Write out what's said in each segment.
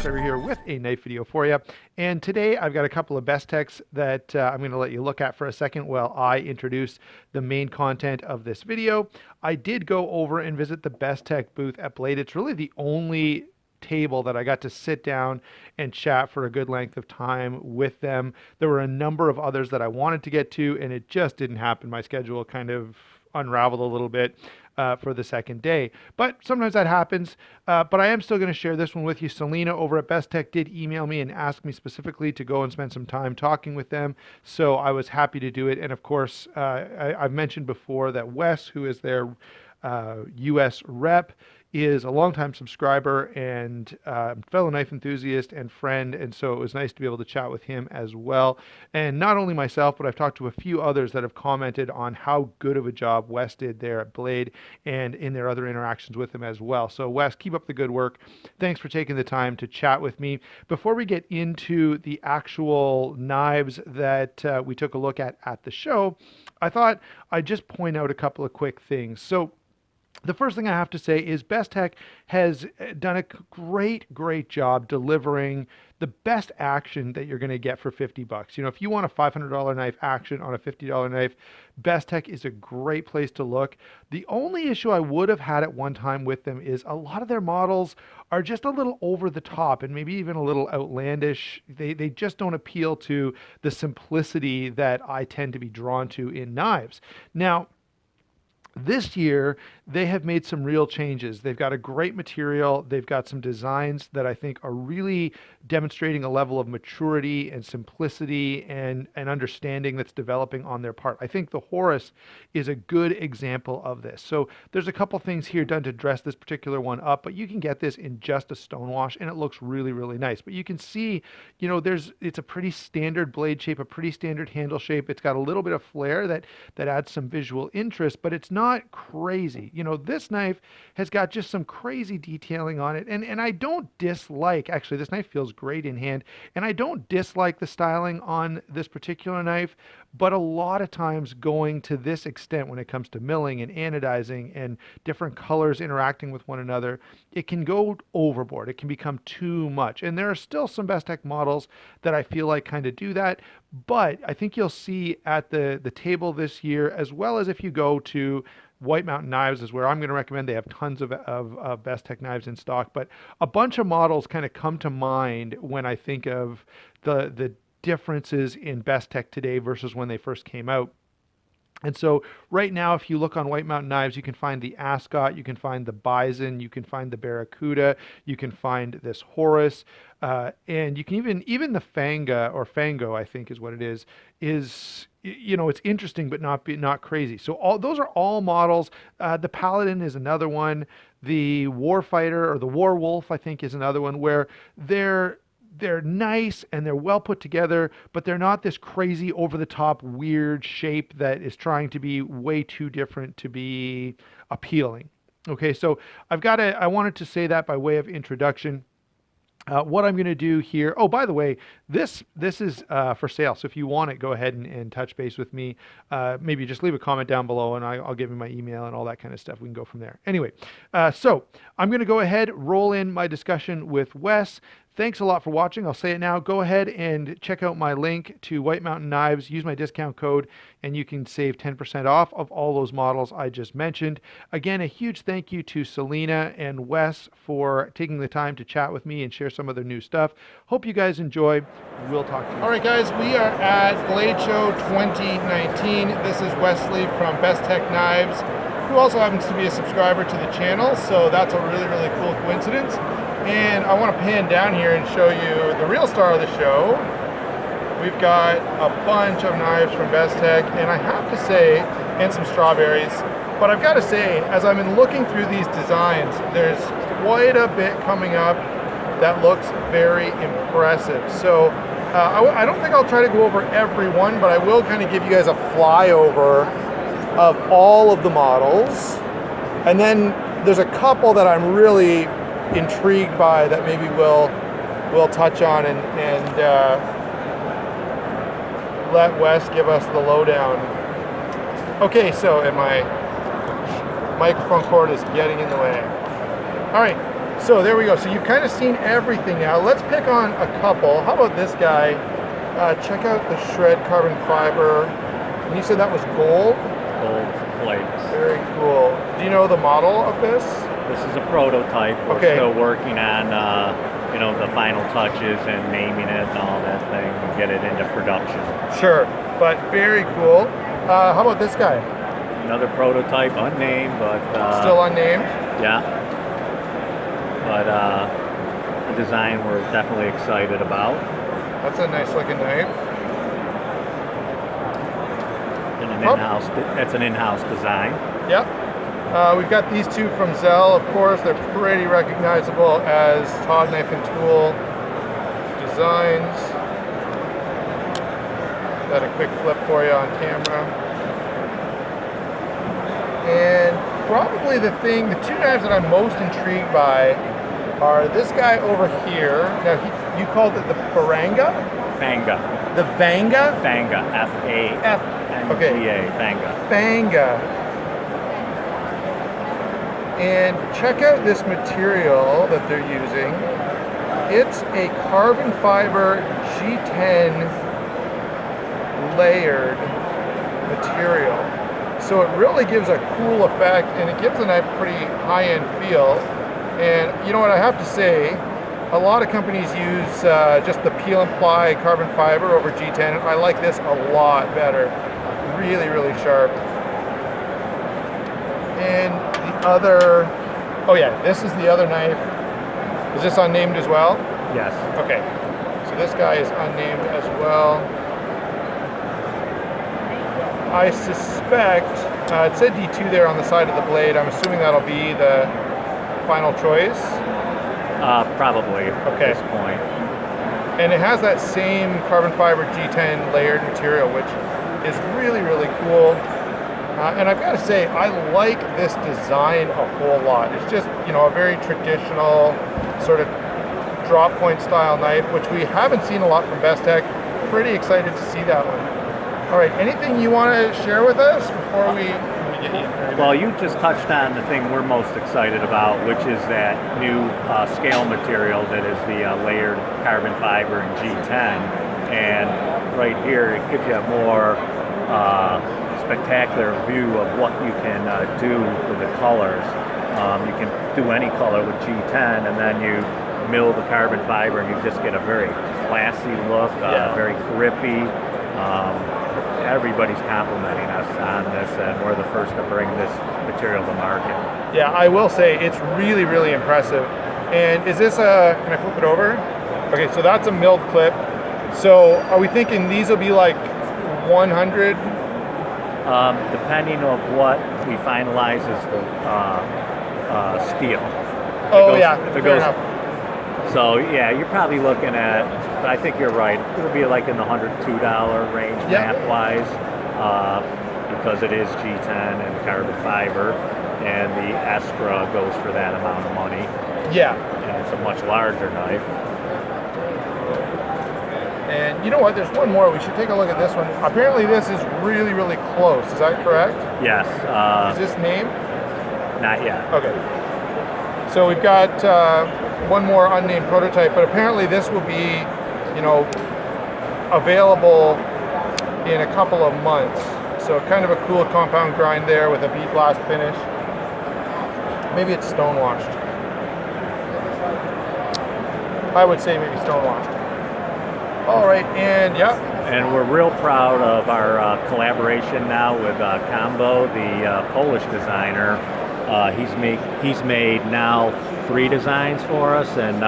Clever here with a knife video for you. And today I've got a couple of Bestechs that I'm going to let you look at for a second while I introduce the main content of this video. I did go over and visit the Bestech booth at Blade. It's really the only table that I got to sit down and chat for a good length of time with them. There were a number of others that I wanted to get to, and it just didn't happen. My schedule kind of unraveled a little bit for the second day, but sometimes that happens. But I am still going to share this one with you. Selena over at Bestech did email me and ask me specifically to go and spend some time talking with them, so I was happy to do it. And of course, I've mentioned before that Wes, who is their US rep, is a longtime subscriber and fellow knife enthusiast and friend, and so it was nice to be able to chat with him as well. And not only myself, but I've talked to a few others that have commented on how good of a job Wes did there at Blade and in their other interactions with him as well. So Wes, keep up the good work. Thanks for taking the time to chat with me. Before we get into the actual knives that we took a look at the show, I thought I'd just point out a couple of quick things. So the first thing I have to say is Bestech has done a great job delivering the best action that you're going to get for 50 bucks. You know, if you want a $500 knife action on a $50 knife, Bestech is a great place to look. The only issue I would have had at one time with them is a lot of their models are just a little over the top and maybe even a little outlandish. They just don't appeal to the simplicity that I tend to be drawn to in knives. Now, this year, they have made some real changes. They've got a great material. They've got some designs that I think are really demonstrating a level of maturity and simplicity and understanding that's developing on their part. I think the Horus is a good example of this. So there's a couple things here done to dress this particular one up, but you can get this in just a stonewash and it looks really nice. But you can see, you know, it's a pretty standard blade shape, a pretty standard handle shape. It's got a little bit of flair that adds some visual interest, but it's not crazy. You know, this knife has got just some crazy detailing on it. And I don't dislike, actually, this knife feels great in hand. And I don't dislike the styling on this particular knife, but a lot of times going to this extent when it comes to milling and anodizing and different colors interacting with one another, it can go overboard. It can become too much. And there are still some Bestech models that I feel like kind of do that. But I think you'll see at the table this year, as well as if you go to White Mountain Knives is where I'm going to recommend. They have tons of Bestech knives in stock, but a bunch of models kind of come to mind when I think of the differences in Bestech today versus when they first came out. And so right now, if you look on White Mountain Knives, you can find the Ascot, you can find the Bison, you can find the Barracuda, you can find this Horus, and you can even the Fanga, or Fango, I think is what it is, you know, it's interesting but not crazy. So all those are all models. The Paladin is another one. The Warfighter or the Warwolf, I think, is another one where they're nice and they're well put together, but they're not this crazy over-the-top weird shape that is trying to be way too different to be appealing. Okay, so I wanted to say that by way of introduction. What I'm going to do here, oh, by the way, this is for sale. So if you want it, go ahead and touch base with me. Maybe just leave a comment down below and I'll give you my email and all that kind of stuff. We can go from there. Anyway, so I'm going to go ahead, roll in my discussion with Wes. Thanks a lot for watching. I'll say it now. Go ahead and check out my link to White Mountain Knives. Use my discount code and you can save 10% off of all those models I just mentioned. Again, a huge thank you to Selena and Wes for taking the time to chat with me and share some of their new stuff. Hope you guys enjoy. We'll talk to you. All right, guys, we are at Blade Show 2019. This is Wesley from Bestech Knives, who also happens to be a subscriber to the channel, so that's a really cool coincidence. And I want to pan down here and show you the real star of the show. We've got a bunch of knives from Bestech, and I have to say, and some strawberries, but I've got to say, as I've been looking through these designs, there's quite a bit coming up that looks very impressive. So I don't think I'll try to go over every one, but I will kind of give you guys a flyover of all of the models. And then there's a couple that I'm really intrigued by that maybe we'll touch on and let Wes give us the lowdown. Okay, so and my microphone cord is getting in the way. All right, So there we go. So you've kind of seen everything now. Let's pick on a couple. How about this guy? Check out the shred carbon fiber. And you said that was gold? Gold plates. Very cool. Do you know the model of this? This is a prototyp. We're still working on you know, the final touches and naming it and all that thing and get it into production. Sure, but very cool. How about this guy? Another prototype, unnamed, but still unnamed? Yeah. But the design we're definitely excited about. That's a nice looking knife. And an in-house. That's an in-house design. Yep. We've got these two from Zell, of course. They're pretty recognizable as Todd Knife and Tool designs. Got a quick flip for you on camera. And probably the two knives that I'm most intrigued by are this guy over here. Now, you called it the Faranga? Fanga. The Vanga? Fanga. F-A-N-G-A. Okay. Fanga. Fanga. And check out this material that they're using. It's a carbon fiber G10 layered material. So it really gives a cool effect, and it gives the knife a pretty high-end feel. And you know what I have to say, a lot of companies use just the peel and ply carbon fiber over G10. I like this a lot better. Really, really sharp. And the other, oh yeah, this is the other knife. Is this unnamed as well? Yes. Okay, so this guy is unnamed as well. I suspect, it said D2 there on the side of the blade. I'm assuming that'll be the final choice? Probably at this point. And it has that same carbon fiber G10 layered material, which is really, really cool. And I've got to say, I like this design a whole lot. It's just, you know, a very traditional sort of drop point style knife, which we haven't seen a lot from Bestech. Pretty excited to see that one. All right, anything you want to share with us before we get you? Well, you just touched on the thing we're most excited about, which is that new scale material that is the layered carbon fiber in G10. And right here, it gives you a more spectacular view of what you can do with the colors. You can do any color with G10, and then you mill the carbon fiber, and you just get a very classy look, very grippy. Everybody's complimenting us on this, and we're the first to bring this material to market. Yeah, I will say it's really, really impressive. And is this a, can I flip it over? Okay, so that's a milled clip. So are we thinking these will be like 100? Depending on what we finalize as the steel. If it goes, enough. So yeah, you're probably looking at, but I think you're right, it'll be like in the $102 range map-wise, because it is G10 and carbon fiber, and the Estra goes for that amount of money. Yeah. And it's a much larger knife. And you know what, there's one more, we should take a look at this one. Apparently this is really, really close, is that correct? Yes. Is this named? Not yet. Okay. So we've got one more unnamed prototype, but apparently this will be, you know, available in a couple of months. So kind of a cool compound grind there with a bead blast finish. Maybe it's stone-washed. I would say maybe stone-washed. All right, and yeah. And we're real proud of our collaboration now with Combo, the Polish designer. He's made now 3 designs for us, and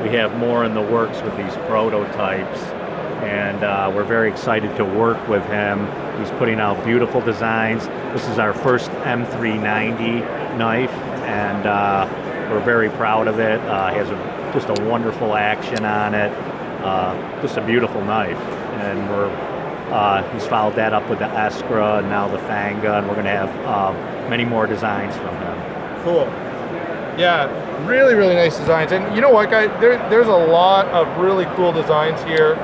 we have more in the works with these prototypes. And we're very excited to work with him. He's putting out beautiful designs. This is our first M390 knife, and we're very proud of it. He has just a wonderful action on it. Just a beautiful knife, and he's followed that up with the Estra and now the Fanga, and we're going to have many more designs from him. Cool. Yeah, really, really nice designs. And you know what, guys? There's a lot of really cool designs here.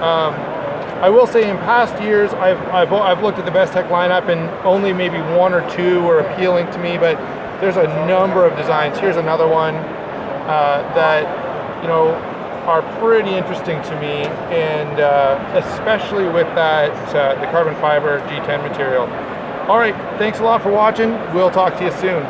I will say, in past years, I've looked at the Bestech lineup, and only maybe 1 or 2 were appealing to me, but there's a number of designs. Here's another one. that, you know, are pretty interesting to me, and especially with that the carbon fiber G10 material. All right, thanks a lot for watching. We'll talk to you soon.